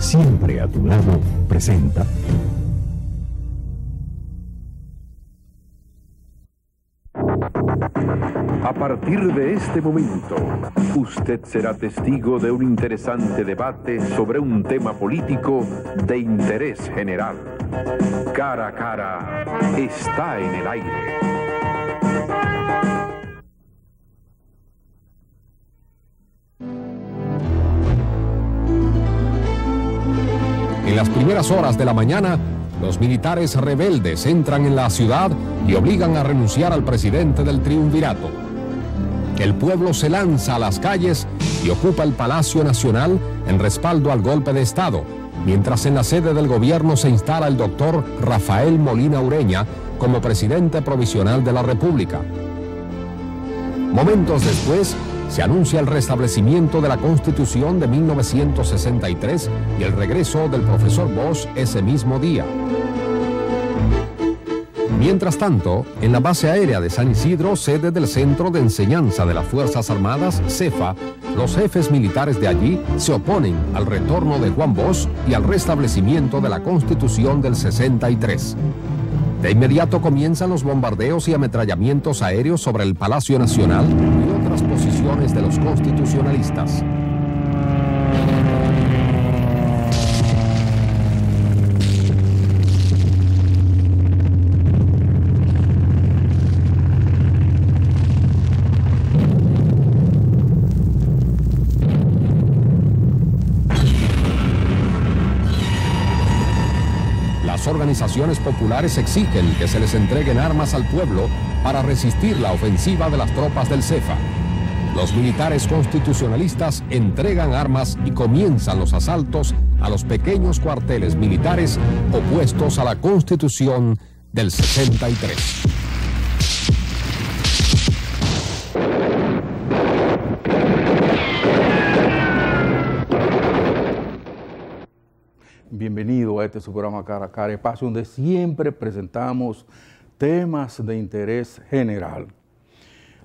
siempre a tu lado, presenta. A partir de este momento, usted será testigo de un interesante debate sobre un tema político de interés general. Cara a cara está en el aire. En las primeras horas de la mañana, los militares rebeldes entran en la ciudad y obligan a renunciar al presidente del triunvirato. El pueblo se lanza a las calles y ocupa el Palacio Nacional en respaldo al golpe de Estado, mientras en la sede del gobierno se instala el doctor Rafael Molina Ureña como presidente provisional de la República. Momentos después, se anuncia el restablecimiento de la Constitución de 1963 y el regreso del profesor Bosch ese mismo día. Mientras tanto, en la base aérea de San Isidro, sede del Centro de Enseñanza de las Fuerzas Armadas, CEFA, los jefes militares de allí se oponen al retorno de Juan Bosch y al restablecimiento de la Constitución del 63. De inmediato comienzan los bombardeos y ametrallamientos aéreos sobre el Palacio Nacional y otras posiciones de los constitucionalistas. Las organizaciones populares exigen que se les entreguen armas al pueblo para resistir la ofensiva de las tropas del CEFA. Los militares constitucionalistas entregan armas y comienzan los asaltos a los pequeños cuarteles militares opuestos a la Constitución del 63. Bienvenido a este su programa Cara a Cara, espacio donde siempre presentamos temas de interés general.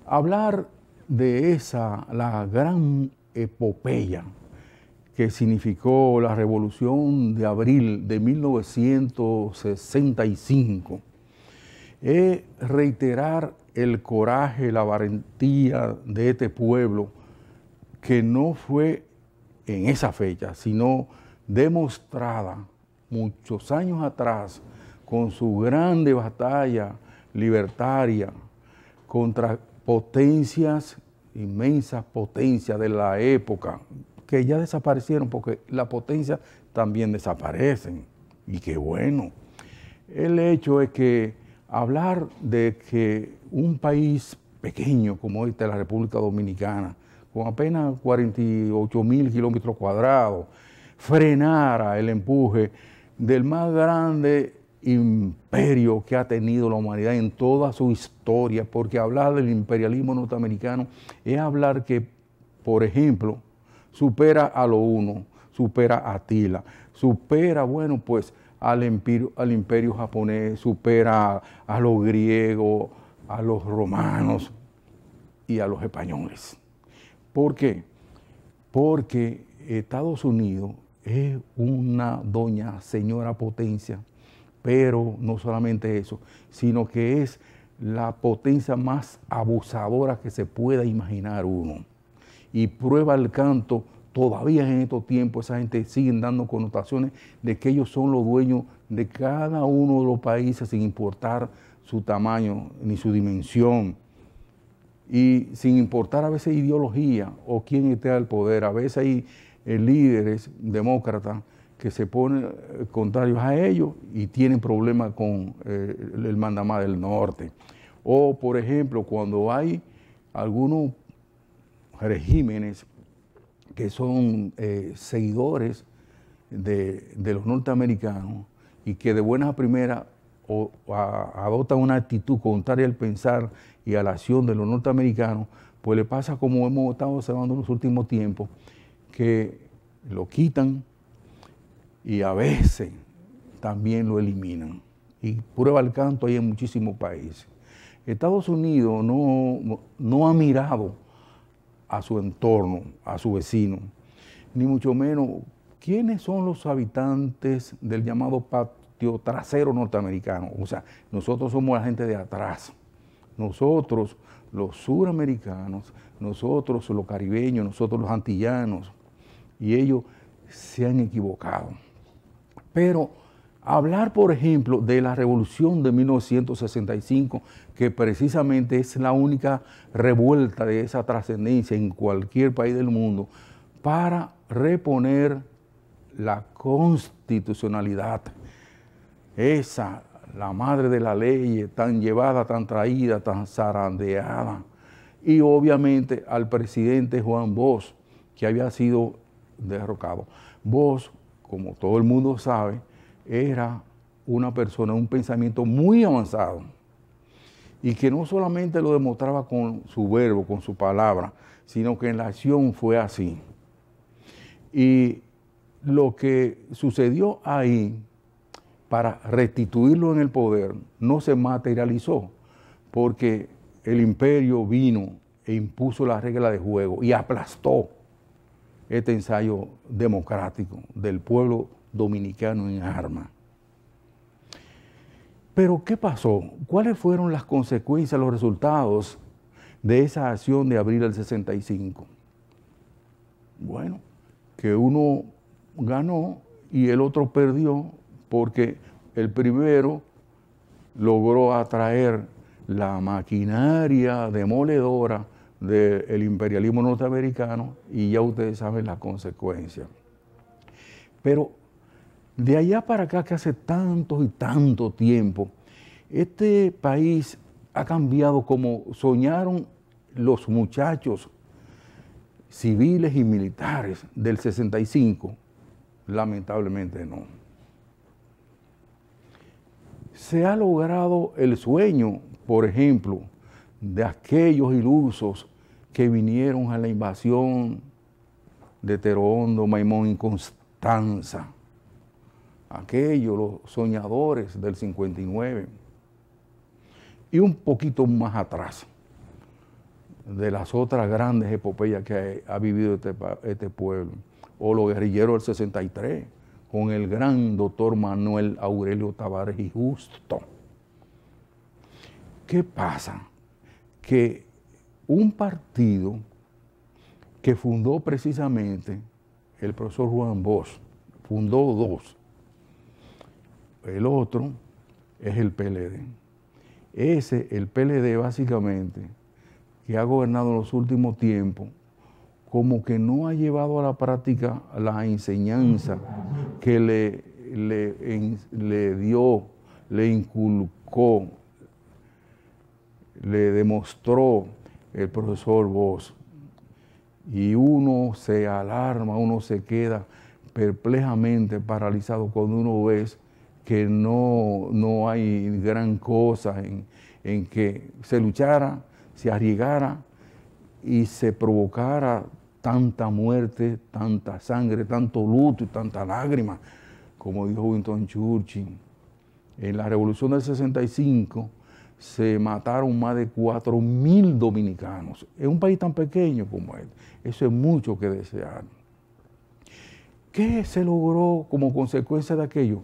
Hablar de la gran epopeya que significó la Revolución de Abril de 1965 es reiterar el coraje, la valentía de este pueblo que no fue en esa fecha, sino demostrada muchos años atrás con su grande batalla libertaria contra potencias, inmensas potencias de la época, que ya desaparecieron porque las potencias también desaparecen. Y qué bueno. El hecho es que hablar de que un país pequeño como este, la República Dominicana, con apenas 48,000 kilómetros cuadrados, frenara el empuje del más grande imperio que ha tenido la humanidad en toda su historia, porque hablar del imperialismo norteamericano es hablar que, por ejemplo, supera a lo uno, supera a Atila, supera, bueno, pues al imperio japonés, supera a los griegos, a los romanos y a los españoles. ¿Por qué? Porque Estados Unidos es una doña señora potencia, pero no solamente eso, sino que es la potencia más abusadora que se pueda imaginar uno. Y prueba el canto, todavía en estos tiempos esa gente sigue dando connotaciones de que ellos son los dueños de cada uno de los países sin importar su tamaño ni su dimensión. Y sin importar a veces ideología o quién esté al poder, a veces hay líderes demócratas que se ponen contrarios a ellos y tienen problemas con el mandamás del norte. O, por ejemplo, cuando hay algunos regímenes que son seguidores de los norteamericanos y que de buenas a primeras adoptan una actitud contraria al pensar y a la acción de los norteamericanos, pues le pasa como hemos estado observando en los últimos tiempos, que lo quitan y a veces también lo eliminan. Y prueba el canto hay en muchísimos países. Estados Unidos no ha mirado a su entorno, a su vecino, ni mucho menos ¿quiénes son los habitantes del llamado patio trasero norteamericano? O sea, nosotros somos la gente de atrás. Nosotros, los suramericanos, nosotros los caribeños, nosotros los antillanos, y ellos se han equivocado. Pero hablar, por ejemplo, de la revolución de 1965, que precisamente es la única revuelta de esa trascendencia en cualquier país del mundo, para reponer la constitucionalidad, esa, la madre de la ley, tan llevada, tan traída, tan zarandeada, y obviamente al presidente Juan Bosch, que había sido derrocado. Bosch, como todo el mundo sabe, era una persona, un pensamiento muy avanzado, y que no solamente lo demostraba con su verbo, con su palabra, sino que en la acción fue así. Y lo que sucedió ahí, para restituirlo en el poder, no se materializó, porque el imperio vino e impuso la regla de juego y aplastó este ensayo democrático del pueblo dominicano en armas. Pero, ¿qué pasó? ¿Cuáles fueron las consecuencias, los resultados de esa acción de abril del 65? Bueno, que uno ganó y el otro perdió, porque el primero logró atraer la maquinaria demoledora del imperialismo norteamericano, y ya ustedes saben las consecuencias. Pero de allá para acá, que hace tanto y tanto tiempo, este país ha cambiado como soñaron los muchachos civiles y militares del 65, lamentablemente no. Se ha logrado el sueño, por ejemplo, de aquellos ilusos que vinieron a la invasión de Terondo, Maimón y Constanza, aquellos, los soñadores del 59, y un poquito más atrás, de las otras grandes epopeyas que ha vivido este pueblo, o los guerrilleros del 63, con el gran doctor Manuel Aurelio Tavares y Justo. ¿Qué pasa? Que un partido que fundó precisamente el profesor Juan Bosch, fundó dos. El otro es el PLD. El PLD básicamente, que ha gobernado en los últimos tiempos, como que no ha llevado a la práctica la enseñanza que le dio, le inculcó, le demostró el profesor Bosch. Y uno se alarma, uno se queda perplejamente paralizado cuando uno ve que no hay gran cosa en que se luchara, se arriesgara y se provocara tanta muerte, tanta sangre, tanto luto y tanta lágrima, como dijo Winston Churchill. En la Revolución del 65 se mataron más de 4.000 dominicanos. En un país tan pequeño como este, eso es mucho que desear. ¿Qué se logró como consecuencia de aquello?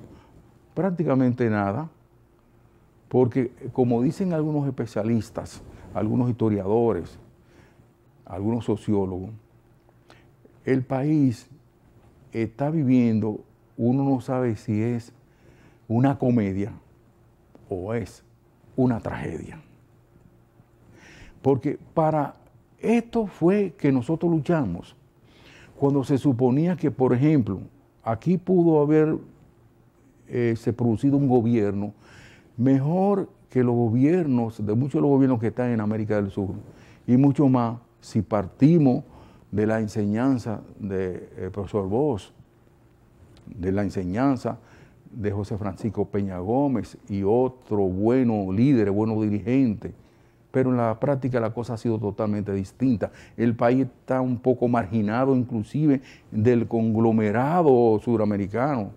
Prácticamente nada, porque como dicen algunos especialistas, algunos historiadores, algunos sociólogos, el país está viviendo, uno no sabe si es una comedia o es una tragedia. Porque para esto fue que nosotros luchamos, cuando se suponía que, por ejemplo, aquí pudo haber se producido un gobierno mejor que los gobiernos, de muchos de los gobiernos que están en América del Sur, y mucho más si partimos de la enseñanza del profesor Bosch, de la enseñanza de José Francisco Peña Gómez y otros buenos líderes, buenos dirigentes. Pero en la práctica la cosa ha sido totalmente distinta. El país está un poco marginado inclusive del conglomerado suramericano.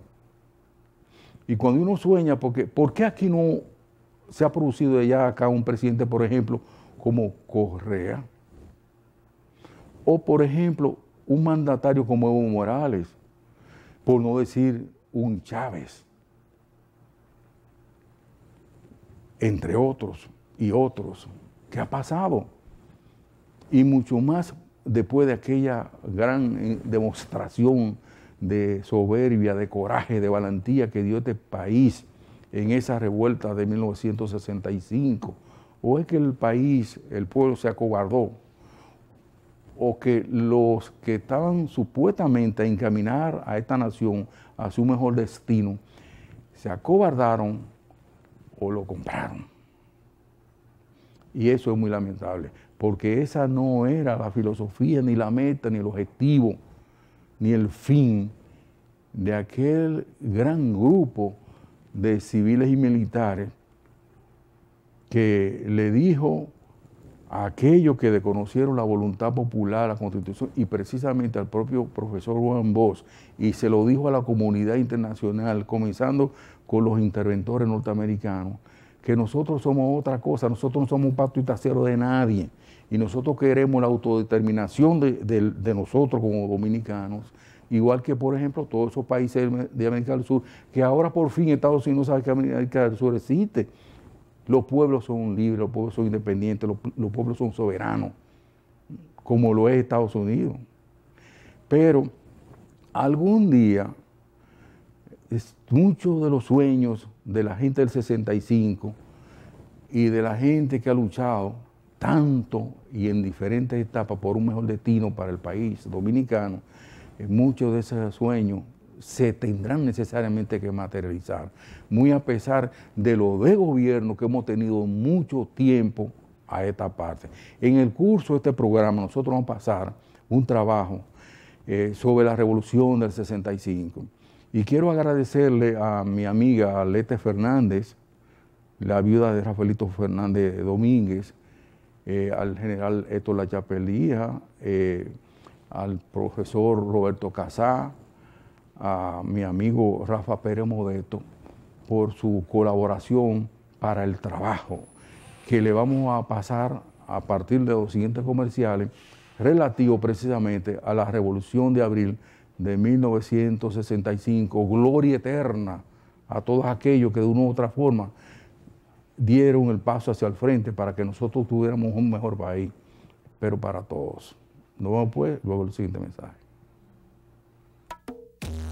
Y cuando uno sueña, ¿por qué aquí no se ha producido ya acá un presidente, por ejemplo, como Correa? O, por ejemplo, un mandatario como Evo Morales, por no decir un Chávez, entre otros y otros, que ha pasado. Y mucho más después de aquella gran demostración de soberbia, de coraje, de valentía que dio este país en esa revuelta de 1965. ¿O es que el país, el pueblo se acobardó? ¿O que los que estaban supuestamente a encaminar a esta nación a su mejor destino se acobardaron o lo compraron? Y eso es muy lamentable, porque esa no era la filosofía, ni la meta, ni el objetivo, ni el fin de aquel gran grupo de civiles y militares que le dijo a aquellos que desconocieron la voluntad popular, la Constitución, y precisamente al propio profesor Juan Bosch, y se lo dijo a la comunidad internacional, comenzando con los interventores norteamericanos, que nosotros somos otra cosa, nosotros no somos pato y trasero de nadie, y nosotros queremos la autodeterminación de nosotros como dominicanos, igual que, por ejemplo, todos esos países de América del Sur, que ahora por fin Estados Unidos sabe que América del Sur existe. Los pueblos son libres, los pueblos son independientes, los pueblos son soberanos, como lo es Estados Unidos. Pero algún día, muchos de los sueños de la gente del 65 y de la gente que ha luchado tanto y en diferentes etapas por un mejor destino para el país dominicano, muchos de esos sueños se tendrán necesariamente que materializar, muy a pesar de lo de gobierno que hemos tenido mucho tiempo a esta parte. En el curso de este programa nosotros vamos a pasar un trabajo sobre la revolución del 65. Y quiero agradecerle a mi amiga Alete Fernández, la viuda de Rafaelito Fernández Domínguez, al general Héctor La Chapelía, al profesor Roberto Casá, a mi amigo Rafa Pérez Modesto, por su colaboración para el trabajo que le vamos a pasar a partir de los siguientes comerciales, relativo precisamente a la Revolución de Abril de 1965, gloria eterna a todos aquellos que de una u otra forma dieron el paso hacia el frente para que nosotros tuviéramos un mejor país, pero para todos. Nos vemos pues, luego el siguiente mensaje.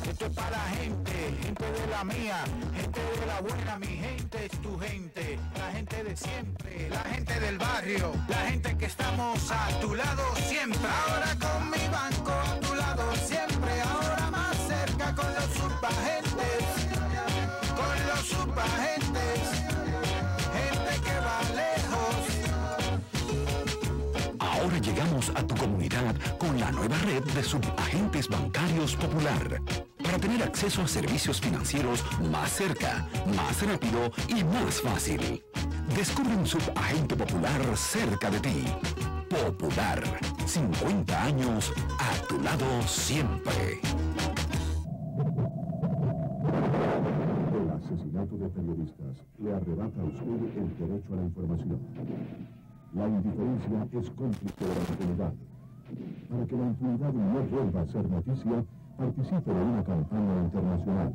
Esto es para la gente de la mía, gente de la buena, mi gente es tu gente, la gente de siempre, la gente del barrio, la gente que estamos a tu lado siempre. Ahora con mi banco a tu lado siempre, ahora más cerca con los subagentes, gente que va lejos. Ahora llegamos a tu comunidad con la nueva red de subagentes bancarios Popular, para tener acceso a servicios financieros más cerca, más rápido y más fácil. Descubre un subagente Popular cerca de ti. Popular, 50 años a tu lado siempre. El asesinato de periodistas le arrebata a usted el derecho a la información. La indiferencia es cómplice de la impunidad. Para que la impunidad no vuelva a ser noticia, participe de una campaña internacional.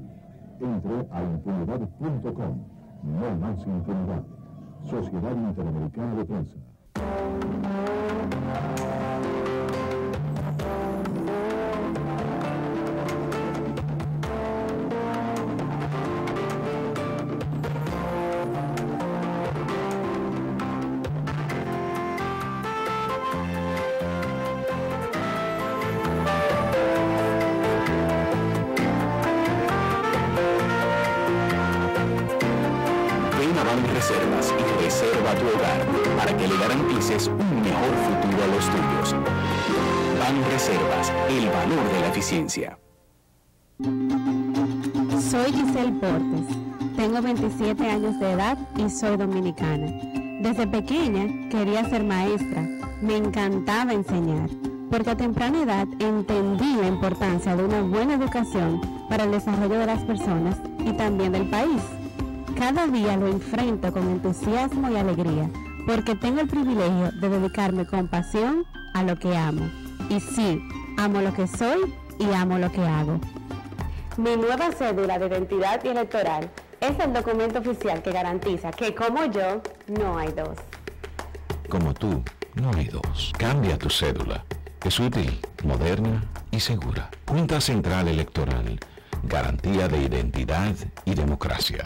Entre a impunidad.com. No más impunidad. Sociedad Interamericana de Prensa. Reservas y reserva tu hogar para que le garantices un mejor futuro a los tuyos. Banreservas, el valor de la eficiencia. Soy Giselle Portes, tengo 27 años de edad y soy dominicana. Desde pequeña quería ser maestra, me encantaba enseñar, porque a temprana edad entendí la importancia de una buena educación para el desarrollo de las personas y también del país. Cada día lo enfrento con entusiasmo y alegría, porque tengo el privilegio de dedicarme con pasión a lo que amo. Y sí, amo lo que soy y amo lo que hago. Mi nueva cédula de identidad y electoral es el documento oficial que garantiza que, como yo, no hay dos. Como tú, no hay dos. Cambia tu cédula. Es útil, moderna y segura. Junta Central Electoral. Garantía de identidad y democracia.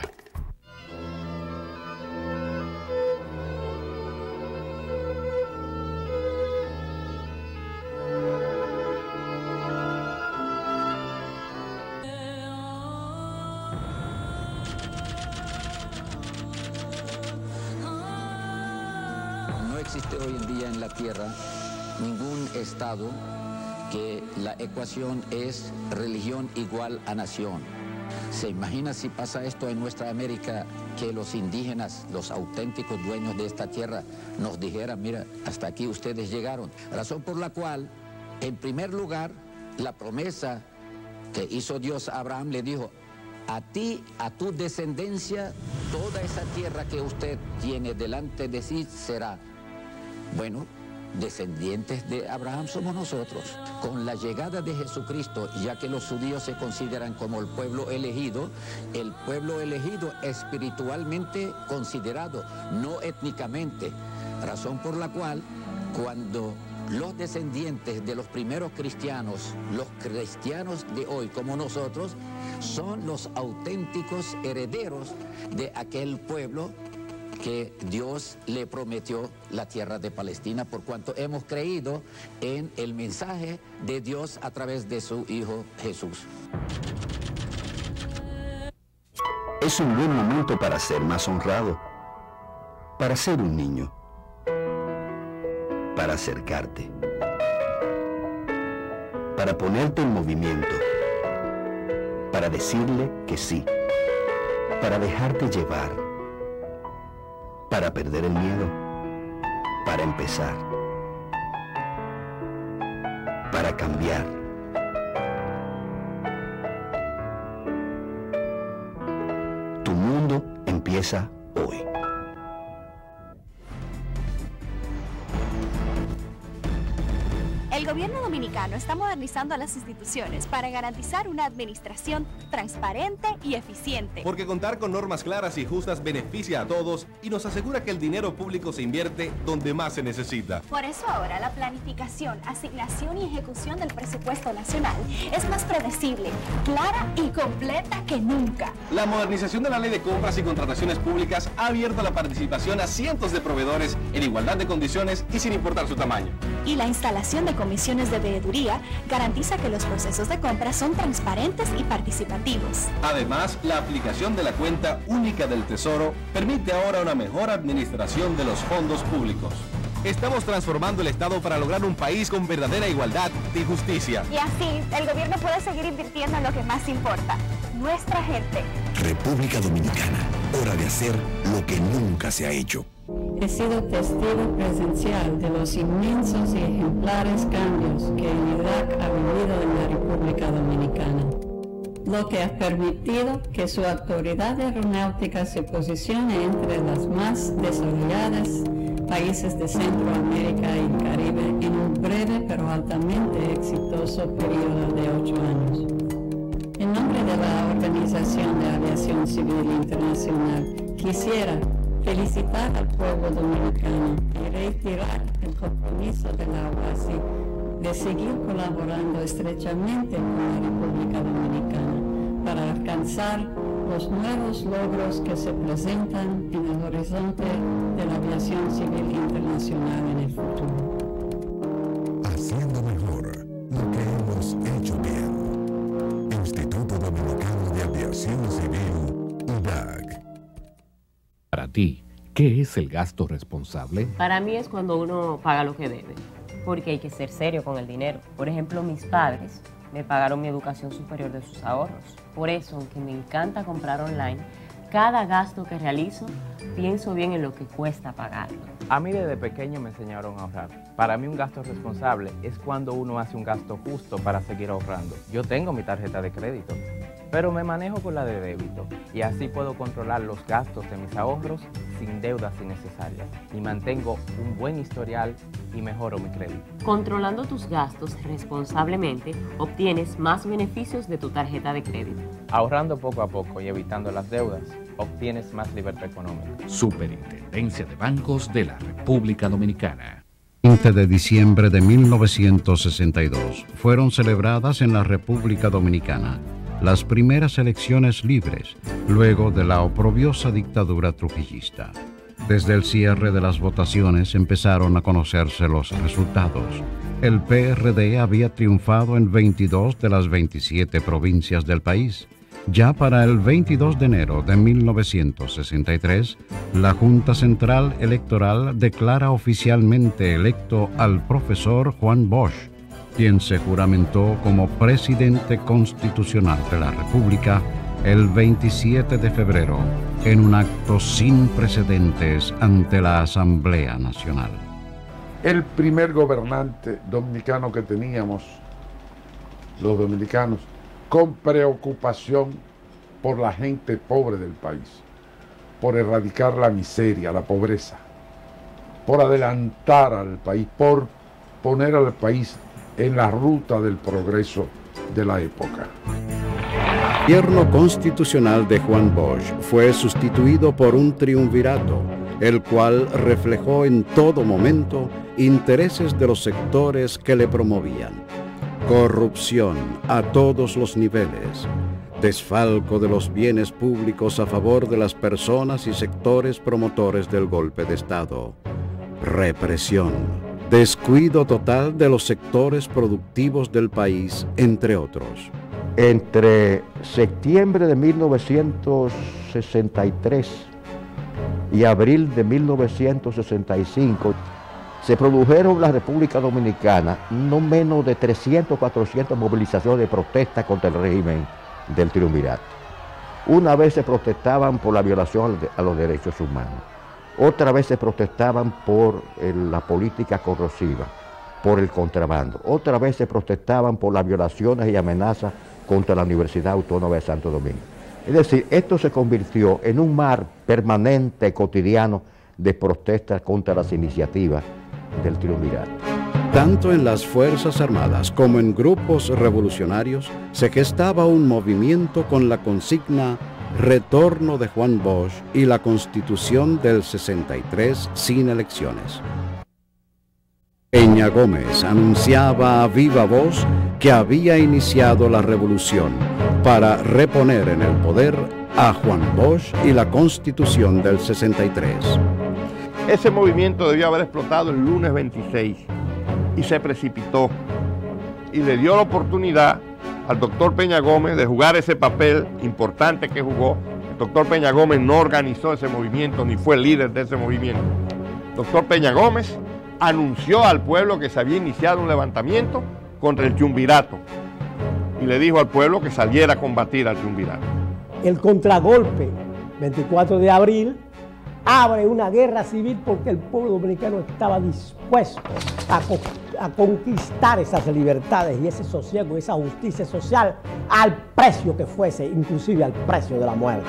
No existe hoy en día en la Tierra ningún estado que la ecuación es religión igual a nación. ¿Se imagina si pasa esto en nuestra América, que los indígenas, los auténticos dueños de esta tierra, nos dijeran, mira, hasta aquí ustedes llegaron? Razón por la cual, en primer lugar, la promesa que hizo Dios a Abraham le dijo, a ti, a tu descendencia, toda esa tierra que usted tiene delante de sí será. Bueno, descendientes de Abraham somos nosotros. Con la llegada de Jesucristo, ya que los judíos se consideran como el pueblo elegido espiritualmente considerado, no étnicamente. Razón por la cual, cuando los descendientes de los primeros cristianos, los cristianos de hoy como nosotros, son los auténticos herederos de aquel pueblo que Dios le prometió la tierra de Palestina, por cuanto hemos creído en el mensaje de Dios a través de su Hijo Jesús. Es un buen momento para ser más honrado, para ser un niño, para acercarte, para ponerte en movimiento, para decirle que sí, para dejarte llevar, para perder el miedo, para empezar, para cambiar. Tu mundo empieza hoy. El gobierno dominicano está modernizando las instituciones para garantizar una administración transparente y eficiente. Porque contar con normas claras y justas beneficia a todos y nos asegura que el dinero público se invierte donde más se necesita. Por eso ahora la planificación, asignación y ejecución del presupuesto nacional es más predecible, clara y completa que nunca. La modernización de la ley de compras y contrataciones públicas ha abierto la participación a cientos de proveedores en igualdad de condiciones y sin importar su tamaño. Y la instalación de comisiones de veeduría garantiza que los procesos de compra son transparentes y participativos. Además, la aplicación de la cuenta única del Tesoro permite ahora una mejor administración de los fondos públicos. Estamos transformando el Estado para lograr un país con verdadera igualdad y justicia. Y así, el gobierno puede seguir invirtiendo en lo que más importa, nuestra gente. República Dominicana, hora de hacer lo que nunca se ha hecho. He sido testigo presencial de los inmensos y ejemplares cambios que Irak ha vivido en la República Dominicana, lo que ha permitido que su autoridad aeronáutica se posicione entre las más desarrolladas países de Centroamérica y Caribe en un breve pero altamente exitoso periodo de 8 años. En nombre de la Organización de Aviación Civil Internacional, quisiera felicitar al pueblo dominicano y reiterar el compromiso de la OASI de seguir colaborando estrechamente con la República Dominicana para alcanzar los nuevos logros que se presentan en el horizonte de la aviación civil internacional en el futuro. Haciendo mejor lo que hemos hecho bien. Instituto Dominicano de Aviación Civil, IDAC. Para ti, ¿qué es el gasto responsable? Para mí es cuando uno paga lo que debe, porque hay que ser serio con el dinero. Por ejemplo, mis padres me pagaron mi educación superior de sus ahorros. Por eso, aunque me encanta comprar online, cada gasto que realizo, pienso bien en lo que cuesta pagarlo. A mí desde pequeño me enseñaron a ahorrar. Para mí un gasto responsable es cuando uno hace un gasto justo para seguir ahorrando. Yo tengo mi tarjeta de crédito pero me manejo con la de débito y así puedo controlar los gastos de mis ahorros sin deudas innecesarias y mantengo un buen historial y mejoro mi crédito. Controlando tus gastos responsablemente, obtienes más beneficios de tu tarjeta de crédito. Ahorrando poco a poco y evitando las deudas, obtienes más libertad económica. Superintendencia de Bancos de la República Dominicana. 20 de diciembre de 1962 fueron celebradas en la República Dominicana las primeras elecciones libres luego de la oprobiosa dictadura trujillista. Desde el cierre de las votaciones empezaron a conocerse los resultados. El PRD había triunfado en 22 de las 27 provincias del país. Ya para el 22 de enero de 1963, la Junta Central Electoral declara oficialmente electo al profesor Juan Bosch, quien se juramentó como presidente constitucional de la República el 27 de febrero en un acto sin precedentes ante la Asamblea Nacional. El primer gobernante dominicano que teníamos, los dominicanos, con preocupación por la gente pobre del país, por erradicar la miseria, la pobreza, por adelantar al país, por poner al país en la ruta del progreso de la época. El gobierno constitucional de Juan Bosch fue sustituido por un triunvirato, el cual reflejó en todo momento intereses de los sectores que le promovían. Corrupción a todos los niveles, desfalco de los bienes públicos a favor de las personas y sectores promotores del golpe de Estado, represión, descuido total de los sectores productivos del país, entre otros. Entre septiembre de 1963 y abril de 1965 se produjeron en la República Dominicana no menos de 300 o 400 movilizaciones de protesta contra el régimen del triunvirato. Una vez se protestaban por la violación a los derechos humanos, otra vez se protestaban por la política corrosiva, por el contrabando, otra vez se protestaban por las violaciones y amenazas contra la Universidad Autónoma de Santo Domingo. Es decir, esto se convirtió en un mar permanente, cotidiano, de protestas contra las iniciativas del triunvirato. Tanto en las Fuerzas Armadas como en grupos revolucionarios se gestaba un movimiento con la consigna Retorno de Juan Bosch y la Constitución del 63 sin elecciones. Peña Gómez anunciaba a viva voz que había iniciado la revolución para reponer en el poder a Juan Bosch y la Constitución del 63. Ese movimiento debió haber explotado el lunes 26 y se precipitó y le dio la oportunidad al doctor Peña Gómez de jugar ese papel importante que jugó. El doctor Peña Gómez no organizó ese movimiento ni fue líder de ese movimiento. El doctor Peña Gómez anunció al pueblo que se había iniciado un levantamiento contra el triunvirato y le dijo al pueblo que saliera a combatir al triunvirato. El contragolpe, 24 de abril, abre una guerra civil porque el pueblo dominicano estaba dispuesto a conquistar esas libertades y ese sosiego, esa justicia social al precio que fuese, inclusive al precio de la muerte.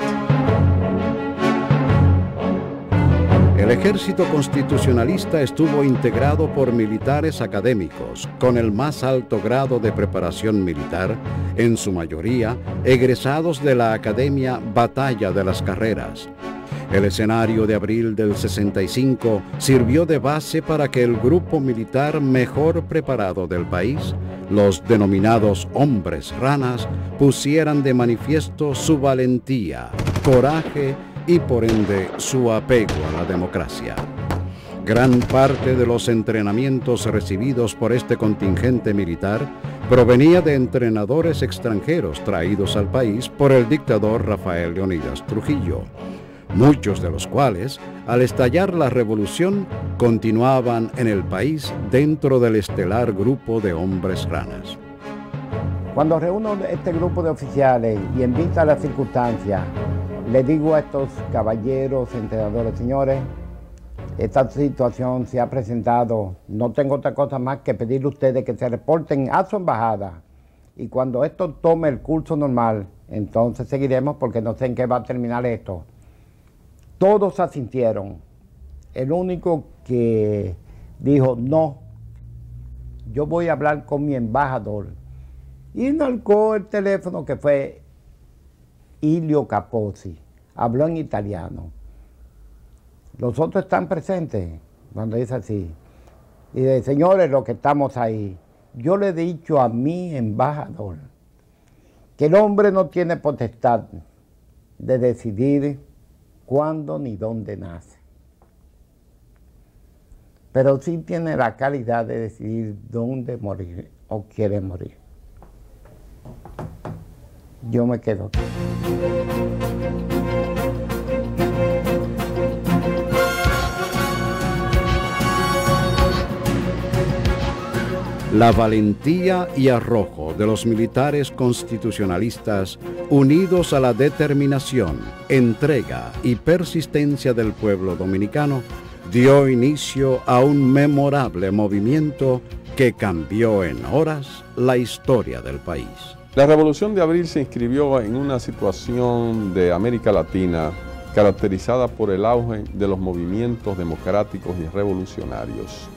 El ejército constitucionalista estuvo integrado por militares académicos con el más alto grado de preparación militar, en su mayoría egresados de la Academia Batalla de las Carreras. El escenario de abril del 65 sirvió de base para que el grupo militar mejor preparado del país, los denominados hombres ranas, pusieran de manifiesto su valentía, coraje y por ende su apego a la democracia. Gran parte de los entrenamientos recibidos por este contingente militar provenía de entrenadores extranjeros traídos al país por el dictador Rafael Leónidas Trujillo, muchos de los cuales, al estallar la revolución, continuaban en el país dentro del estelar grupo de hombres ranas. Cuando reúno este grupo de oficiales y en vista de las circunstancias, le digo a estos caballeros entrenadores, señores, esta situación se ha presentado, no tengo otra cosa más que pedirle a ustedes que se reporten a su embajada y cuando esto tome el curso normal, Entonces seguiremos porque no sé en qué va a terminar esto. Todos asintieron. El único que dijo no, yo voy a hablar con mi embajador. Y marcó el teléfono, que fue Ilio Capozzi. Habló en italiano. Los otros están presentes cuando dice así. Y dice, señores, los que estamos ahí, yo le he dicho a mi embajador que el hombre no tiene potestad de decidir cuándo ni dónde nace, pero sí tiene la calidad de decidir dónde morir o quiere morir. Yo me quedo aquí. La valentía y arrojo de los militares constitucionalistas, unidos a la determinación, entrega y persistencia del pueblo dominicano, dio inicio a un memorable movimiento que cambió en horas la historia del país. La Revolución de Abril se inscribió en una situación de América Latina caracterizada por el auge de los movimientos democráticos y revolucionarios.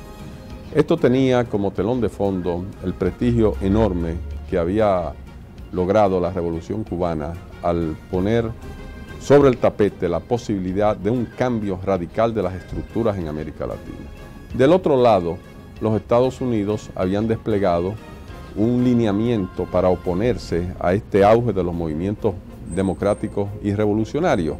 Esto tenía como telón de fondo el prestigio enorme que había logrado la Revolución Cubana al poner sobre el tapete la posibilidad de un cambio radical de las estructuras en América Latina. Del otro lado, los Estados Unidos habían desplegado un lineamiento para oponerse a este auge de los movimientos democráticos y revolucionarios.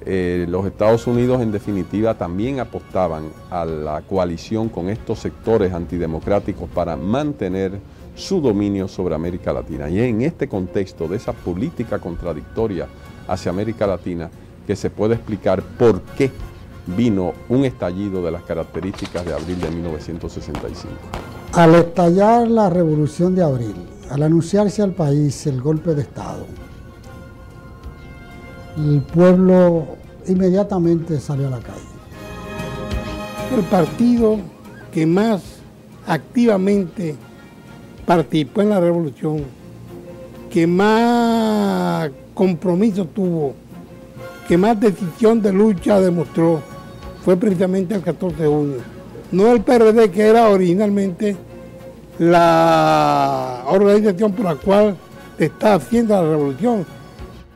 Los Estados Unidos, en definitiva, también apostaban a la coalición con estos sectores antidemocráticos para mantener su dominio sobre América Latina. Y en este contexto de esa política contradictoria hacia América Latina que se puede explicar por qué vino un estallido de las características de abril de 1965. Al estallar la Revolución de Abril, al anunciarse al país el golpe de Estado, el pueblo inmediatamente salió a la calle. El partido que más activamente participó en la revolución, que más compromiso tuvo, que más decisión de lucha demostró, fue precisamente el 14 de junio. No el PRD, que era originalmente la organización por la cual se está haciendo la revolución.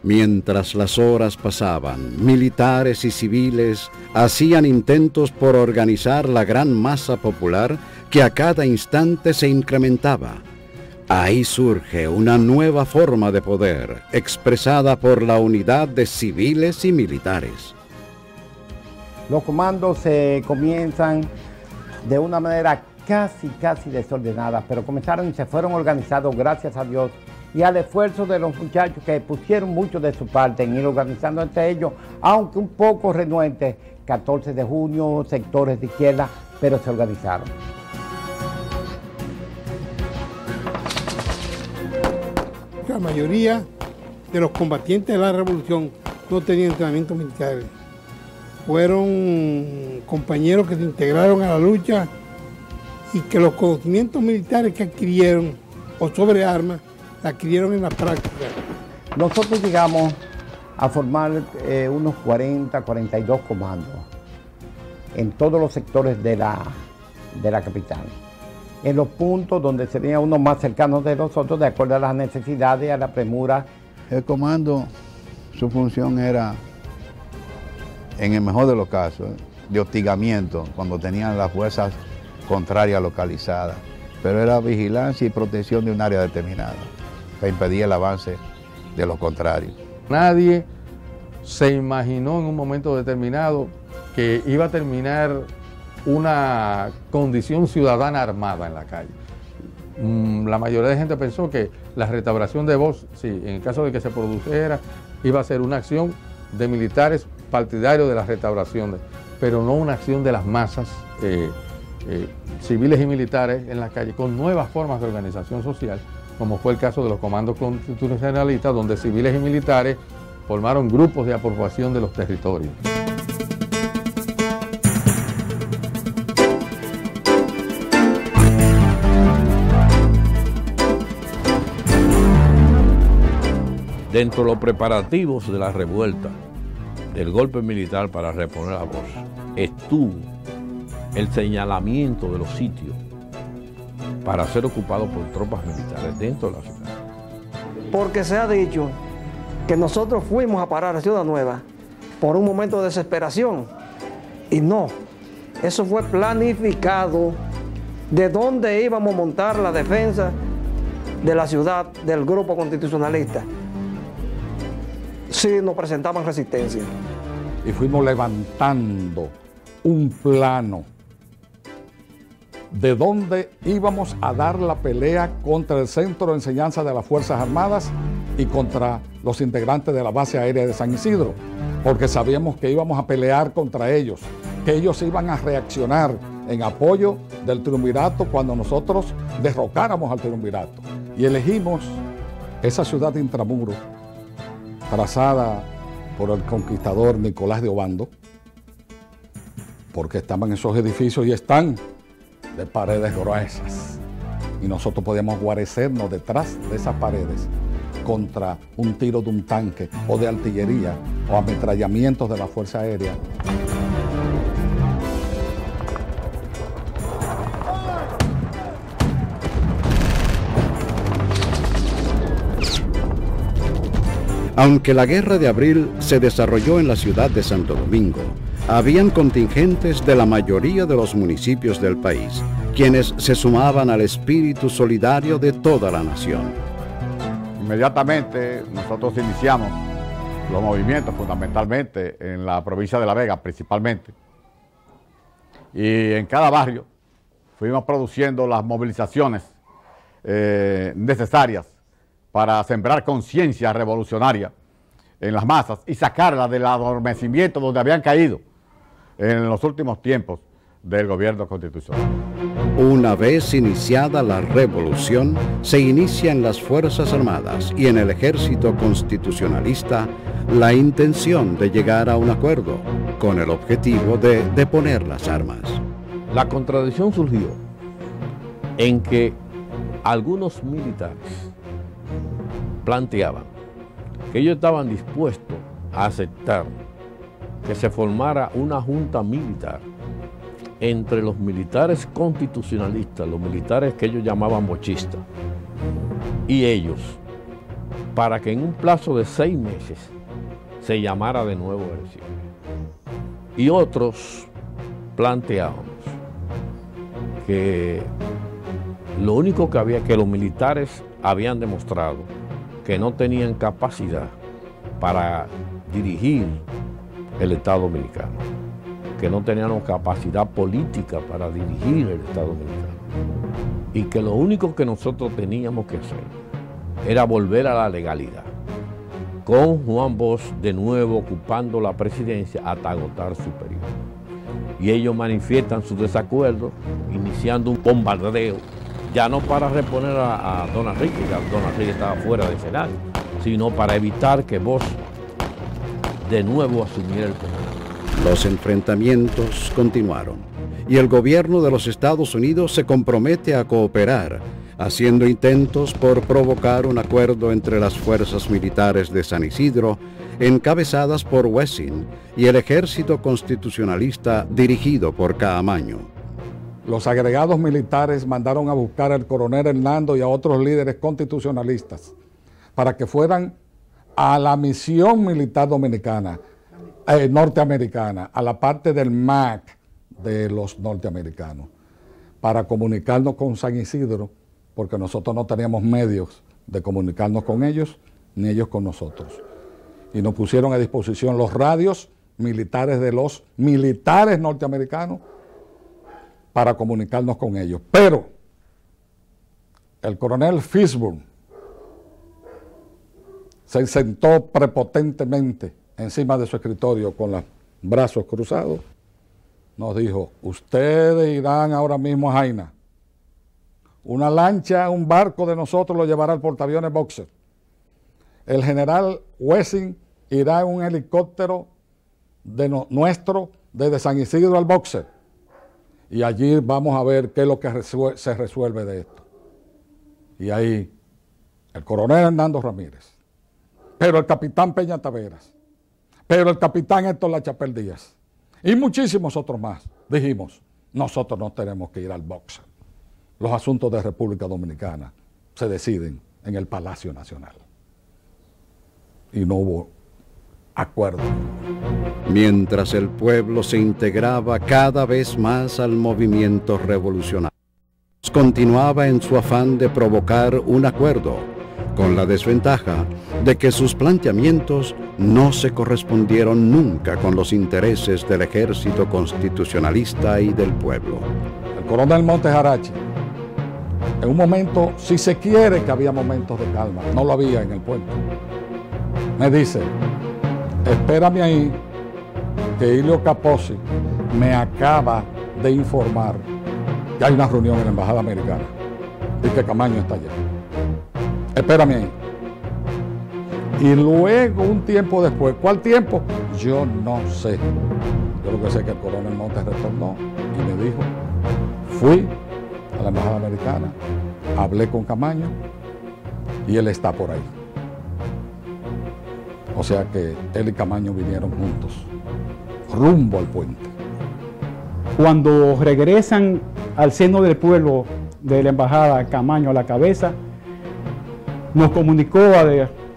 Mientras las horas pasaban, militares y civiles hacían intentos por organizar la gran masa popular que a cada instante se incrementaba. Ahí surge una nueva forma de poder, expresada por la unidad de civiles y militares. Los comandos se comienzan de una manera casi desordenada, pero comenzaron y se fueron organizados, gracias a Dios, y al esfuerzo de los muchachos que pusieron mucho de su parte en ir organizando entre ellos, aunque un poco renuentes, 14 de junio, sectores de izquierda, pero se organizaron. La mayoría de los combatientes de la revolución no tenían entrenamiento militar. Fueron compañeros que se integraron a la lucha y que los conocimientos militares que adquirieron o sobre armas, la adquirieron en la práctica. Nosotros llegamos a formar unos 42 comandos en todos los sectores de la capital. En los puntos donde serían unos más cercanos de nosotros, de acuerdo a las necesidades, a la premura. El comando, su función era, en el mejor de los casos, de hostigamiento, cuando tenían las fuerzas contrarias localizadas, pero era vigilancia y protección de un área determinada, que impedía el avance de los contrarios. Nadie se imaginó en un momento determinado que iba a terminar una condición ciudadana armada en la calle. La mayoría de gente pensó que la restauración de Bosch, sí, en el caso de que se produjera, iba a ser una acción de militares partidarios de la restauración, pero no una acción de las masas civiles y militares en la calle, con nuevas formas de organización social, como fue el caso de los comandos constitucionalistas, donde civiles y militares formaron grupos de apropiación de los territorios. Dentro de los preparativos de la revuelta, del golpe militar para reponer la voz, estuvo el señalamiento de los sitios para ser ocupados por tropas militares dentro de la ciudad. Porque se ha dicho que nosotros fuimos a parar a Ciudad Nueva por un momento de desesperación, y no, eso fue planificado de dónde íbamos a montar la defensa de la ciudad del grupo constitucionalista si nos presentaban resistencia. Y fuimos levantando un plano de dónde íbamos a dar la pelea contra el Centro de Enseñanza de las Fuerzas Armadas y contra los integrantes de la base aérea de San Isidro, porque sabíamos que íbamos a pelear contra ellos, que ellos iban a reaccionar en apoyo del triunvirato cuando nosotros derrocáramos al triunvirato. Y elegimos esa ciudad de Intramuro, trazada por el conquistador Nicolás de Obando, porque estaban esos edificios y están de paredes gruesas. Y nosotros podíamos guarecernos detrás de esas paredes contra un tiro de un tanque o de artillería o ametrallamientos de la Fuerza Aérea. Aunque la Guerra de Abril se desarrolló en la ciudad de Santo Domingo, habían contingentes de la mayoría de los municipios del país, quienes se sumaban al espíritu solidario de toda la nación. Inmediatamente nosotros iniciamos los movimientos fundamentalmente en la provincia de La Vega principalmente, y en cada barrio fuimos produciendo las movilizaciones necesarias para sembrar conciencia revolucionaria en las masas y sacarlas del adormecimiento donde habían caído en los últimos tiempos del gobierno constitucional. Una vez iniciada la revolución, se inicia en las Fuerzas Armadas y en el Ejército Constitucionalista la intención de llegar a un acuerdo con el objetivo de deponer las armas. La contradicción surgió en que algunos militares planteaban que ellos estaban dispuestos a aceptar que se formara una junta militar entre los militares constitucionalistas, los militares que ellos llamaban bochistas, y ellos, para que en un plazo de 6 meses se llamara de nuevo elección. Y otros planteábamos que lo único que había, que los militares habían demostrado que no tenían capacidad para dirigir el Estado Dominicano, que no tenían capacidad política para dirigir el Estado Dominicano, y que lo único que nosotros teníamos que hacer era volver a la legalidad, con Juan Bosch de nuevo ocupando la presidencia hasta agotar su periodo. Y ellos manifiestan su desacuerdo, iniciando un bombardeo, ya no para reponer a Don Enrique, que Don Enrique estaba fuera de escenario, sino para evitar que Bosch de nuevo asumiera el poder. Los enfrentamientos continuaron y el gobierno de los Estados Unidos se compromete a cooperar, haciendo intentos por provocar un acuerdo entre las fuerzas militares de San Isidro, encabezadas por Wessing, y el ejército constitucionalista dirigido por Caamaño. Los agregados militares mandaron a buscar al coronel Hernando y a otros líderes constitucionalistas para que fueran a la misión militar dominicana, norteamericana, a la parte del MAC de los norteamericanos, para comunicarnos con San Isidro, porque nosotros no teníamos medios de comunicarnos con ellos, ni ellos con nosotros. Y nos pusieron a disposición los radios militares de los militares norteamericanos para comunicarnos con ellos. Pero el coronel Fishburne se sentó prepotentemente encima de su escritorio con los brazos cruzados. Nos dijo: ustedes irán ahora mismo a Jaina. Una lancha, un barco de nosotros lo llevará al portaaviones Boxer. El general Wessing irá en un helicóptero nuestro desde San Isidro al Boxer. Y allí vamos a ver qué es lo que se resuelve de esto. Y ahí el coronel Hernando Ramírez, pero el capitán Peña Taveras, pero el capitán Héctor Lachapelle Díaz y muchísimos otros más, dijimos, nosotros no tenemos que ir al box. Los asuntos de República Dominicana se deciden en el Palacio Nacional. Y no hubo acuerdo. Mientras el pueblo se integraba cada vez más al movimiento revolucionario, continuaba en su afán de provocar un acuerdo, con la desventaja de que sus planteamientos no se correspondieron nunca con los intereses del ejército constitucionalista y del pueblo. El coronel Montes Arachi, en un momento, si se quiere que había momentos de calma, no lo había en el puente, me dice, espérame ahí, que Ilio Capozzi me acaba de informar que hay una reunión en la Embajada Americana y que Camaño está allá. Espérame ahí. Y luego, un tiempo después, ¿cuál tiempo? Yo no sé. Yo lo que sé es que el coronel Montes retornó y me dijo, fui a la Embajada Americana, hablé con Camaño y él está por ahí. O sea que él y Camaño vinieron juntos, rumbo al puente. Cuando regresan al seno del pueblo de la embajada, Camaño a la cabeza, nos comunicó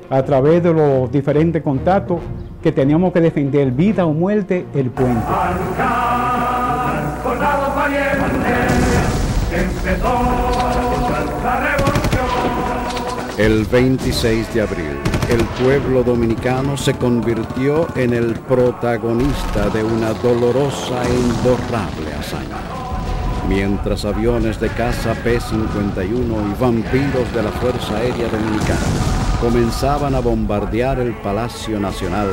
a través de los diferentes contactos que teníamos que defender vida o muerte el puente. El 26 de abril, el pueblo dominicano se convirtió en el protagonista de una dolorosa e imborrable hazaña. Mientras aviones de caza P-51 y vampiros de la Fuerza Aérea Dominicana comenzaban a bombardear el Palacio Nacional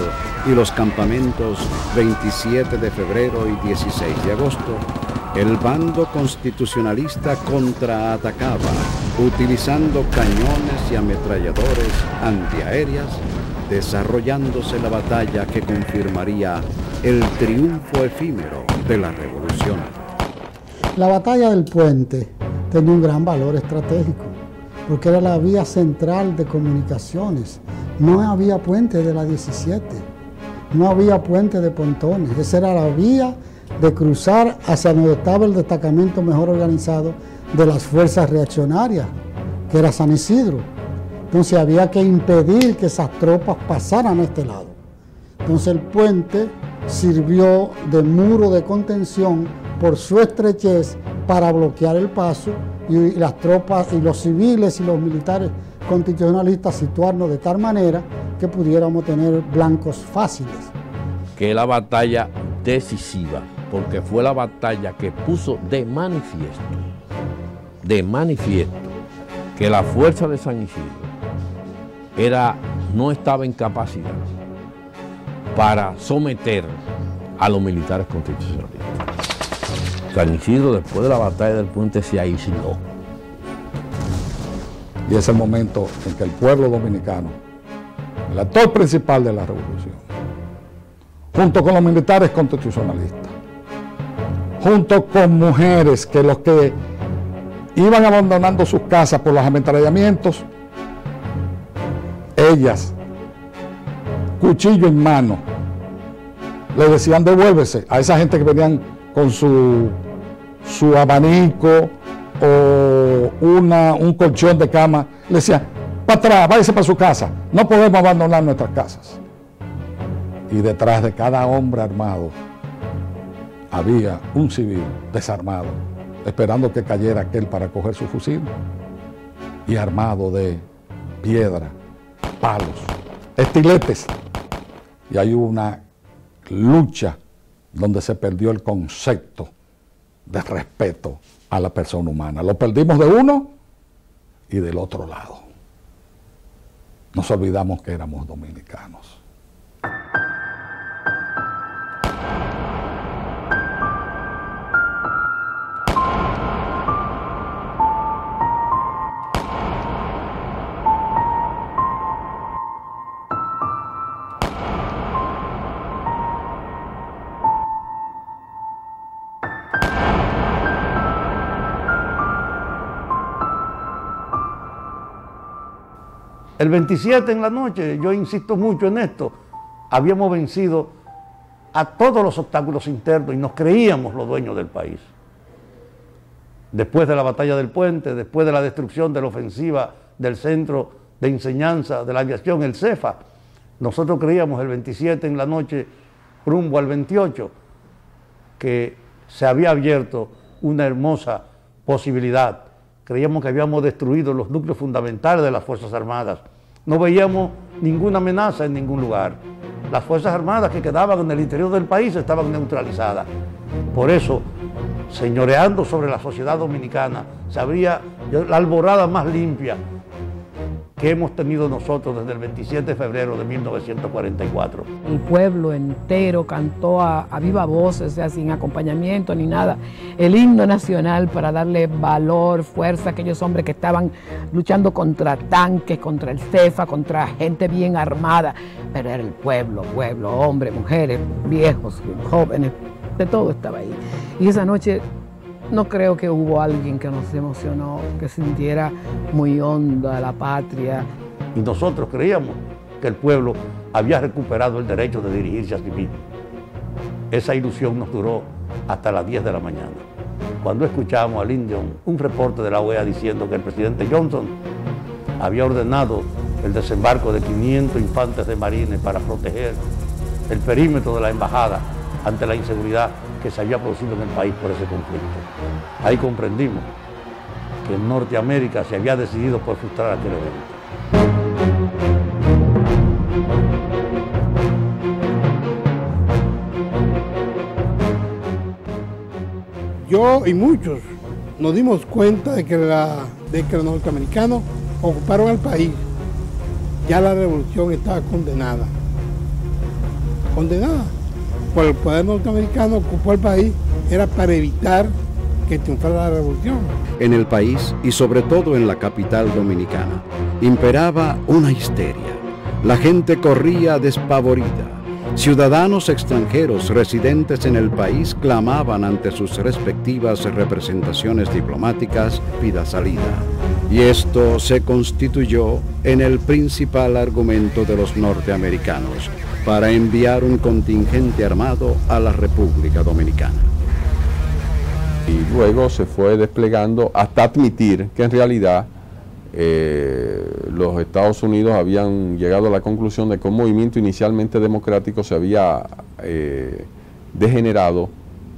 y los campamentos 27 de febrero y 16 de agosto, el bando constitucionalista contraatacaba, utilizando cañones y ametralladores antiaéreas, desarrollándose la batalla que confirmaría el triunfo efímero de la revolución. La batalla del puente tenía un gran valor estratégico, porque era la vía central de comunicaciones. No había puente de la 17, no había puente de pontones, esa era la vía de cruzar hacia donde estaba el destacamento mejor organizado de las fuerzas reaccionarias, que era San Isidro. Entonces había que impedir que esas tropas pasaran a este lado. Entonces el puente sirvió de muro de contención por su estrechez para bloquear el paso y las tropas y los civiles y los militares constitucionalistas situarnos de tal manera que pudiéramos tener blancos fáciles. Que es la batalla decisiva, porque fue la batalla que puso de manifiesto que la fuerza de San Isidro no estaba en capacidad para someter a los militares constitucionalistas. San Isidro, después de la batalla del puente, se aisló. Y es el momento en que el pueblo dominicano, el actor principal de la revolución, junto con los militares constitucionalistas, junto con mujeres que los que iban abandonando sus casas por los ametrallamientos, ellas, cuchillo en mano, le decían devuélvese a esa gente que venían con su abanico o un colchón de cama, le decían, para atrás, váyase para su casa, no podemos abandonar nuestras casas. Y detrás de cada hombre armado había un civil desarmado, esperando que cayera aquel para coger su fusil, y armado de piedra, palos, estiletes. Y hay una lucha donde se perdió el concepto de respeto a la persona humana. Lo perdimos de uno y del otro lado. Nos olvidamos que éramos dominicanos. El 27 en la noche, yo insisto mucho en esto, habíamos vencido a todos los obstáculos internos y nos creíamos los dueños del país. Después de la batalla del puente, después de la destrucción de la ofensiva del Centro de Enseñanza de la Aviación, el CEFA, nosotros creíamos el 27 en la noche, rumbo al 28, que se había abierto una hermosa posibilidad. Creíamos que habíamos destruido los núcleos fundamentales de las Fuerzas Armadas. No veíamos ninguna amenaza en ningún lugar. Las Fuerzas Armadas que quedaban en el interior del país estaban neutralizadas. Por eso, señoreando sobre la sociedad dominicana, se abría la alborada más limpia que hemos tenido nosotros desde el 27 de febrero de 1944. El pueblo entero cantó a viva voz, o sea, sin acompañamiento ni nada, el himno nacional para darle valor, fuerza a aquellos hombres que estaban luchando contra tanques, contra el CEFA, contra gente bien armada, pero era el pueblo, hombres, mujeres, viejos, jóvenes, de todo estaba ahí. Y esa noche no creo que hubo alguien que nos emocionó, que sintiera muy honda la patria. Y nosotros creíamos que el pueblo había recuperado el derecho de dirigirse a sí mismo. Esa ilusión nos duró hasta las 10 de la mañana, cuando escuchamos al Indian un reporte de la OEA diciendo que el presidente Johnson había ordenado el desembarco de 500 infantes de marines para proteger el perímetro de la embajada ante la inseguridad que se había producido en el país por ese conflicto. Ahí comprendimos que en Norteamérica se había decidido por frustrar aquel evento. Yo y muchos nos dimos cuenta de que los norteamericanos ocuparon el país. Ya la revolución estaba condenada. Condenada. Por el poder norteamericano ocupó el país, era para evitar que triunfara la revolución. En el país y sobre todo en la capital dominicana imperaba una histeria. La gente corría despavorida. Ciudadanos extranjeros residentes en el país clamaban ante sus respectivas representaciones diplomáticas vida salida. Y esto se constituyó en el principal argumento de los norteamericanos para enviar un contingente armado a la República Dominicana. Y luego se fue desplegando hasta admitir que en realidad los Estados Unidos habían llegado a la conclusión de que un movimiento inicialmente democrático se había degenerado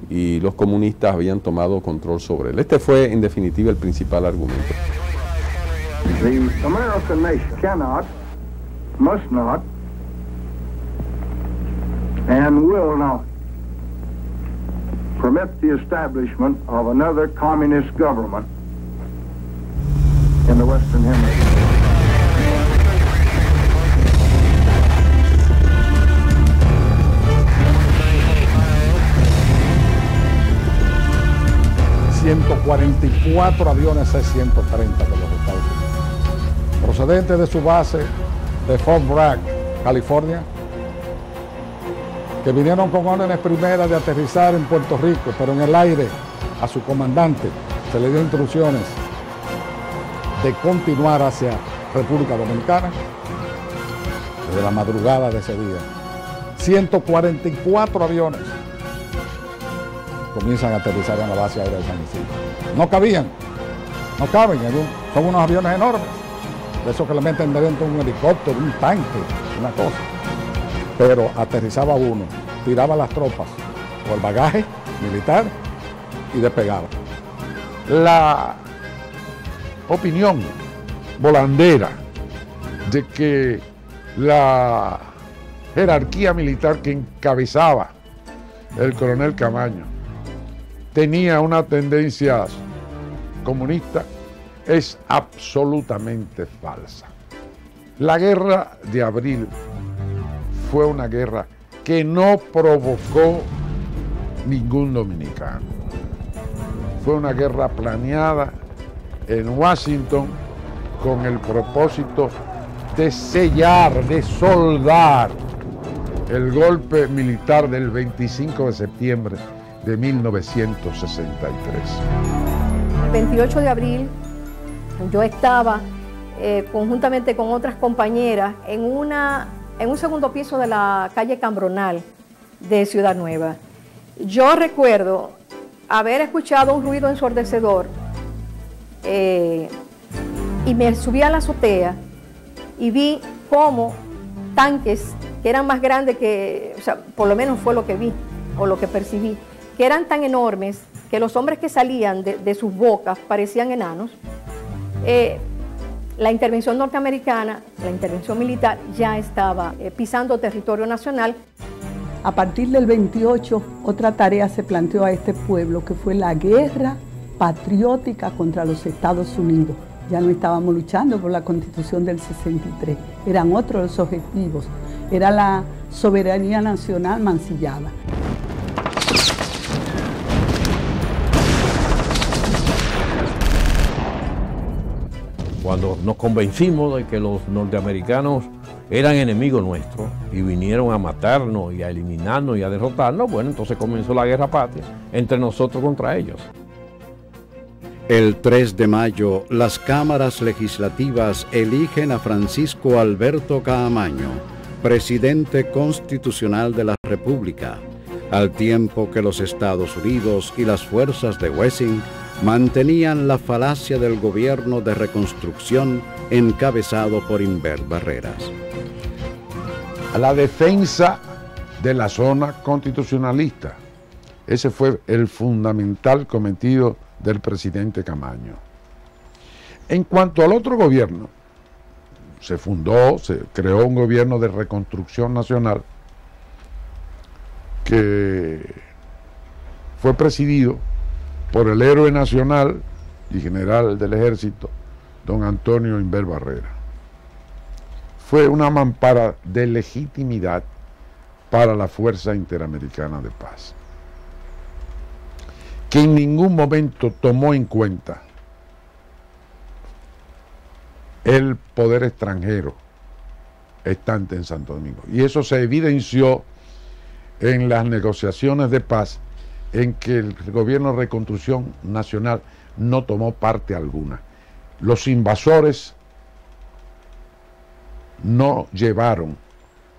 y los comunistas habían tomado control sobre él. Este fue en definitiva el principal argumento. The American nation cannot, must not, and will not permit the establishment of another communist government in the Western Hemisphere. ...144 aviones C-130 de los Estados Unidos, procedentes de su base de Fort Bragg, California, que vinieron con órdenes primeras de aterrizar en Puerto Rico, pero en el aire a su comandante se le dio instrucciones de continuar hacia República Dominicana desde la madrugada de ese día. 144 aviones comienzan a aterrizar en la base aérea de San Isidro. No cabían, no caben, son unos aviones enormes, de esos que le meten dentro de un helicóptero, un tanque, una cosa. Pero aterrizaba uno, tiraba las tropas o el bagaje militar y despegaba. La opinión volandera de que la jerarquía militar que encabezaba el coronel Camaño tenía una tendencia comunista es absolutamente falsa. La guerra de abril fue una guerra que no provocó ningún dominicano. Fue una guerra planeada en Washington con el propósito de sellar, de soldar el golpe militar del 25 de septiembre de 1963. El 28 de abril yo estaba conjuntamente con otras compañeras en un segundo piso de la calle Cambronal de Ciudad Nueva. Yo recuerdo haber escuchado un ruido ensordecedor y me subí a la azotea y vi cómo tanques que eran más grandes que, o sea, por lo menos fue lo que vi o lo que percibí, que eran tan enormes que los hombres que salían de sus bocas parecían enanos. La intervención norteamericana, la intervención militar, ya estaba pisando territorio nacional. A partir del 28, otra tarea se planteó a este pueblo, que fue la guerra patriótica contra los Estados Unidos. Ya no estábamos luchando por la Constitución del 63, eran otros los objetivos, era la soberanía nacional mancillada. Cuando nos convencimos de que los norteamericanos eran enemigos nuestros y vinieron a matarnos y a eliminarnos y a derrotarnos, bueno, entonces comenzó la guerra patria entre nosotros contra ellos. El 3 de mayo, las cámaras legislativas eligen a Francisco Alberto Caamaño, presidente constitucional de la República, al tiempo que los Estados Unidos y las fuerzas de Wessing mantenían la falacia del gobierno de reconstrucción encabezado por Inver Barreras. A la defensa de la zona constitucionalista. Ese fue el fundamental cometido del presidente Caamaño. En cuanto al otro gobierno, se creó un gobierno de reconstrucción nacional que fue presidido por el héroe nacional y general del ejército, don Antonio Inver Barrera. Fue una mampara de legitimidad para la Fuerza Interamericana de Paz, que en ningún momento tomó en cuenta el poder extranjero estante en Santo Domingo. Y eso se evidenció en las negociaciones de paz, en que el gobierno de reconstrucción nacional no tomó parte alguna. Los invasores no llevaron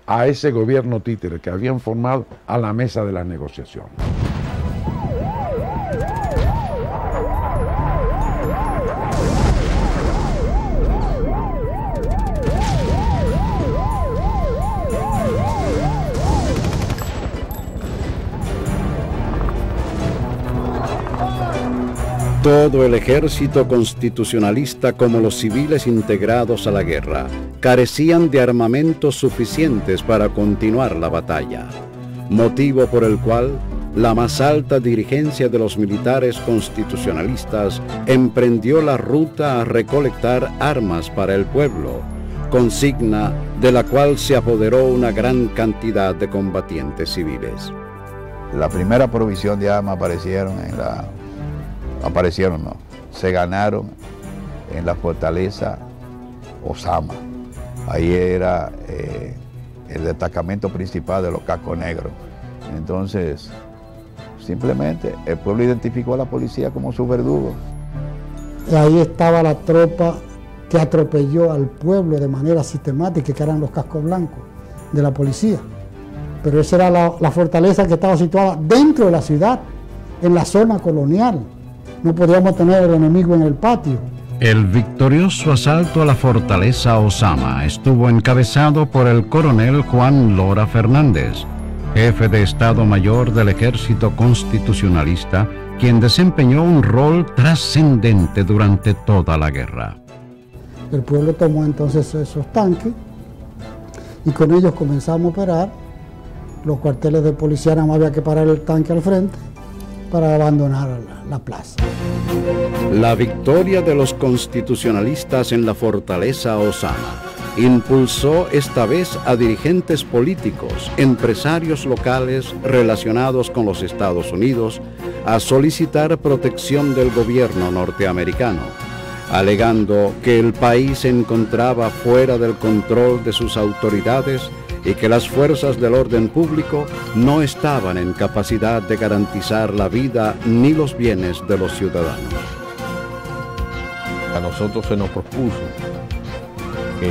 a ese gobierno títere que habían formado a la mesa de las negociaciones. Todo el ejército constitucionalista como los civiles integrados a la guerra carecían de armamentos suficientes para continuar la batalla, motivo por el cual la más alta dirigencia de los militares constitucionalistas emprendió la ruta a recolectar armas para el pueblo, consigna de la cual se apoderó una gran cantidad de combatientes civiles. La primera provisión de armas se ganaron en la fortaleza Osama. Ahí era el destacamento principal de los cascos negros. Entonces, simplemente el pueblo identificó a la policía como su verdugo. Ahí estaba la tropa que atropelló al pueblo de manera sistemática, que eran los cascos blancos de la policía. Pero esa era la fortaleza que estaba situada dentro de la ciudad, en la zona colonial. No podíamos tener el enemigo en el patio. El victorioso asalto a la fortaleza Osama estuvo encabezado por el coronel Juan Lora Fernández, jefe de Estado Mayor del Ejército Constitucionalista, quien desempeñó un rol trascendente durante toda la guerra. El pueblo tomó entonces esos tanques y con ellos comenzamos a operar. Los cuarteles de policía nada más había que parar el tanque al frente para abandonar la plaza. La victoria de los constitucionalistas en la fortaleza Osama impulsó esta vez a dirigentes políticos, empresarios locales relacionados con los Estados Unidos a solicitar protección del gobierno norteamericano, alegando que el país se encontraba fuera del control de sus autoridades y que las fuerzas del orden público no estaban en capacidad de garantizar la vida ni los bienes de los ciudadanos. A nosotros se nos propuso que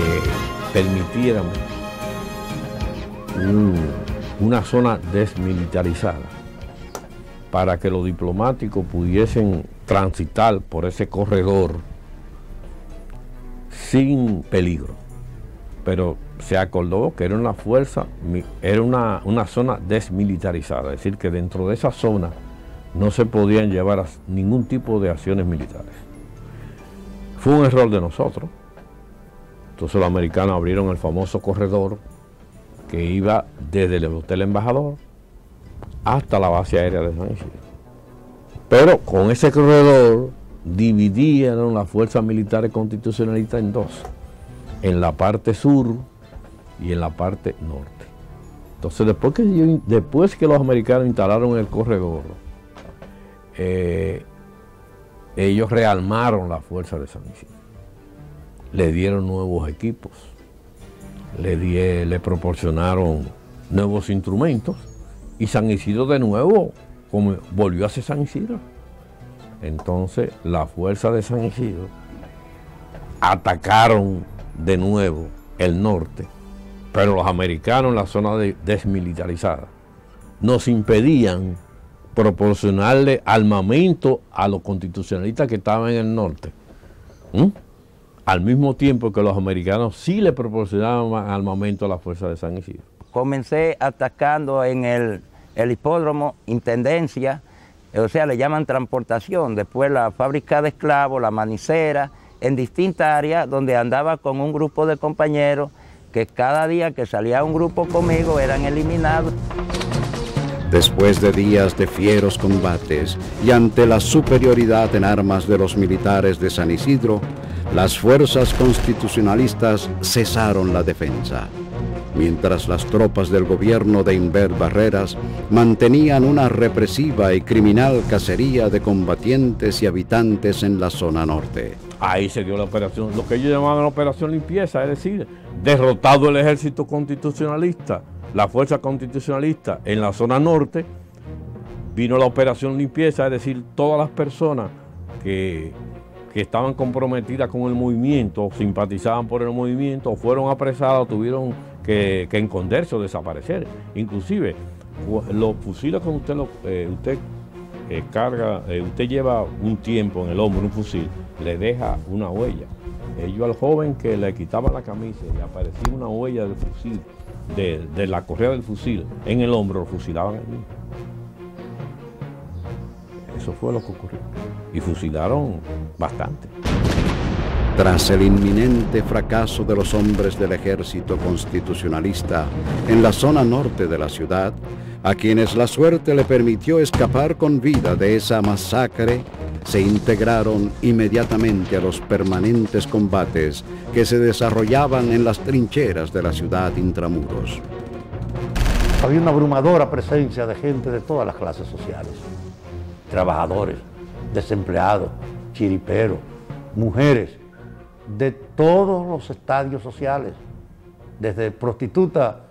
permitieran una zona desmilitarizada para que los diplomáticos pudiesen transitar por ese corredor sin peligro. Pero se acordó que era una fuerza, era una zona desmilitarizada, es decir, que dentro de esa zona no se podían llevar ningún tipo de acciones militares. Fue un error de nosotros. Entonces los americanos abrieron el famoso corredor que iba desde el Hotel Embajador hasta la base aérea de San Isidro. Pero con ese corredor dividieron las fuerzas militares constitucionalistas en dos, en la parte sur y en la parte norte. Entonces después que los americanos instalaron el corredor, ellos rearmaron la fuerza de San Isidro, le dieron nuevos equipos, le proporcionaron nuevos instrumentos y San Isidro de nuevo volvió a ser San Isidro. Entonces la fuerza de San Isidro atacaron de nuevo el norte, pero los americanos en la zona desmilitarizada nos impedían proporcionarle armamento a los constitucionalistas que estaban en el norte, al mismo tiempo que los americanos sí le proporcionaban armamento a la fuerza de San Isidro. Comencé atacando en el hipódromo Intendencia, o sea, le llaman transportación, después la fábrica de esclavos, la manicera, en distintas áreas donde andaba con un grupo de compañeros que cada día que salía un grupo conmigo eran eliminados. Después de días de fieros combates y ante la superioridad en armas de los militares de San Isidro, las fuerzas constitucionalistas cesaron la defensa, mientras las tropas del gobierno de Inver Barreras mantenían una represiva y criminal cacería de combatientes y habitantes en la zona norte. Ahí se dio la operación, lo que ellos llamaban la operación limpieza, es decir, derrotado el ejército constitucionalista, la fuerza constitucionalista en la zona norte, vino la operación limpieza, es decir, todas las personas que estaban comprometidas con el movimiento, simpatizaban por el movimiento, fueron apresadas, tuvieron que esconderse o desaparecer. Inclusive, los fusiles cuando usted carga, usted lleva un tiempo en el hombro un fusil, le deja una huella. Ellos al joven que le quitaban la camisa y le aparecía una huella del fusil, de la correa del fusil en el hombro, lo fusilaban allí. Eso fue lo que ocurrió. Y fusilaron bastante. Tras el inminente fracaso de los hombres del ejército constitucionalista en la zona norte de la ciudad, a quienes la suerte le permitió escapar con vida de esa masacre, se integraron inmediatamente a los permanentes combates que se desarrollaban en las trincheras de la ciudad intramuros. Había una abrumadora presencia de gente de todas las clases sociales, trabajadores, desempleados, chiriperos, mujeres, de todos los estadios sociales, desde prostituta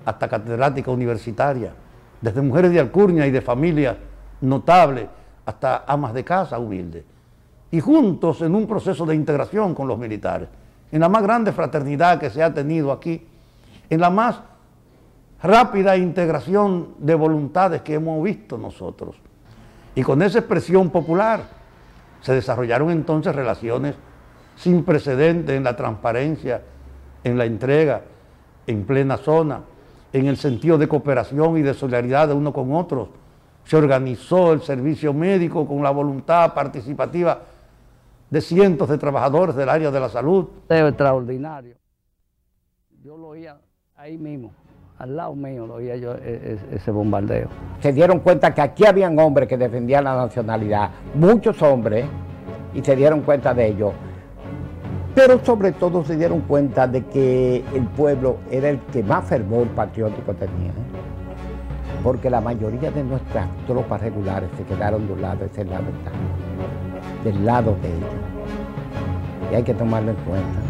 hasta catedrática universitaria, desde mujeres de alcurnia y de familias notables hasta amas de casa humildes, y juntos en un proceso de integración con los militares, en la más grande fraternidad que se ha tenido aquí, en la más rápida integración de voluntades que hemos visto nosotros. Y con esa expresión popular se desarrollaron entonces relaciones sin precedentes en la transparencia, en la entrega, en plena zona, en el sentido de cooperación y de solidaridad de uno con otros. Se organizó el servicio médico con la voluntad participativa de cientos de trabajadores del área de la salud. Extraordinario. Yo lo oía ahí mismo, al lado mío lo oía yo ese bombardeo. Se dieron cuenta que aquí habían hombres que defendían la nacionalidad, muchos hombres, y se dieron cuenta de ello. Pero sobre todo se dieron cuenta de que el pueblo era el que más fervor patriótico tenía, porque la mayoría de nuestras tropas regulares se quedaron de un lado, ese lado está, del lado de ellos. Y hay que tomarlo en cuenta.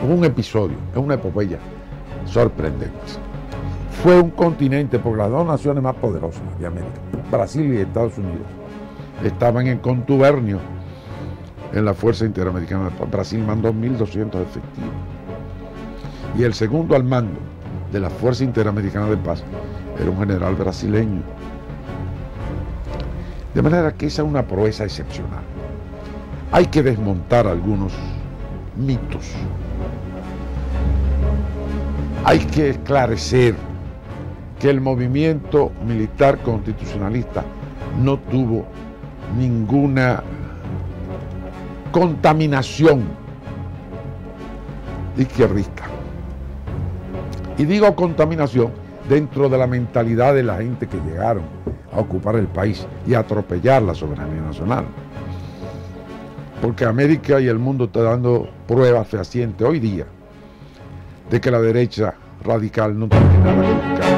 Hubo un episodio, es una epopeya sorprendente. Fue un continente, porque las dos naciones más poderosas de América, Brasil y Estados Unidos, estaban en contubernio en la Fuerza Interamericana. Brasil mandó 1.200 efectivos Y el segundo al mando de la Fuerza Interamericana de Paz era un general brasileño. De manera que esa es una proeza excepcional. Hay que desmontar algunos mitos. Hay que esclarecer que el movimiento militar constitucionalista no tuvo ninguna contaminación izquierdista. Y digo contaminación dentro de la mentalidad de la gente que llegaron a ocupar el país y a atropellar la soberanía nacional. Porque América y el mundo está dando pruebas fehacientes hoy día de que la derecha radical no tiene nada que buscar.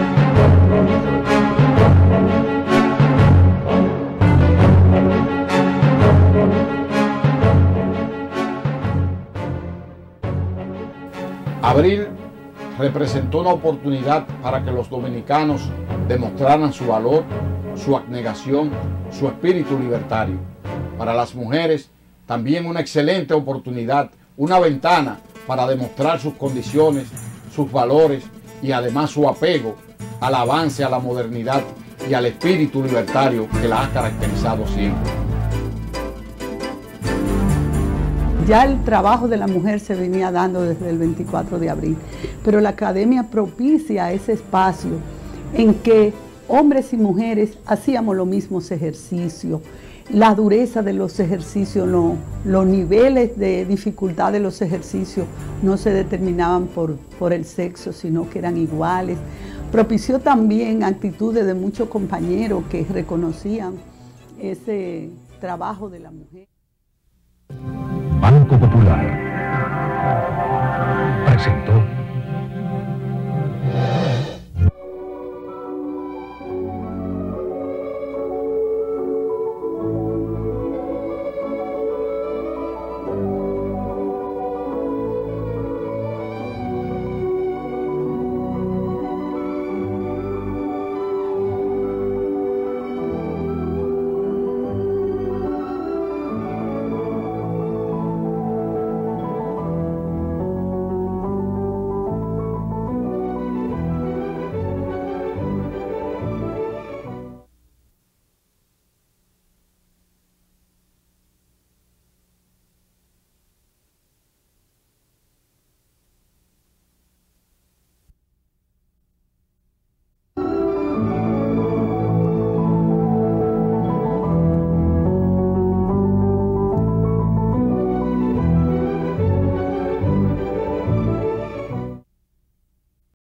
Abril representó una oportunidad para que los dominicanos demostraran su valor, su abnegación, su espíritu libertario. Para las mujeres, también una excelente oportunidad, una ventana para demostrar sus condiciones, sus valores y además su apego al avance, a la modernidad y al espíritu libertario que la ha caracterizado siempre. Ya el trabajo de la mujer se venía dando desde el 24 de abril, pero la academia propicia ese espacio en que hombres y mujeres hacíamos los mismos ejercicios. La dureza de los ejercicios, los niveles de dificultad de los ejercicios no se determinaban por el sexo, sino que eran iguales. Propició también actitudes de muchos compañeros que reconocían ese trabajo de la mujer. Banco Popular presentó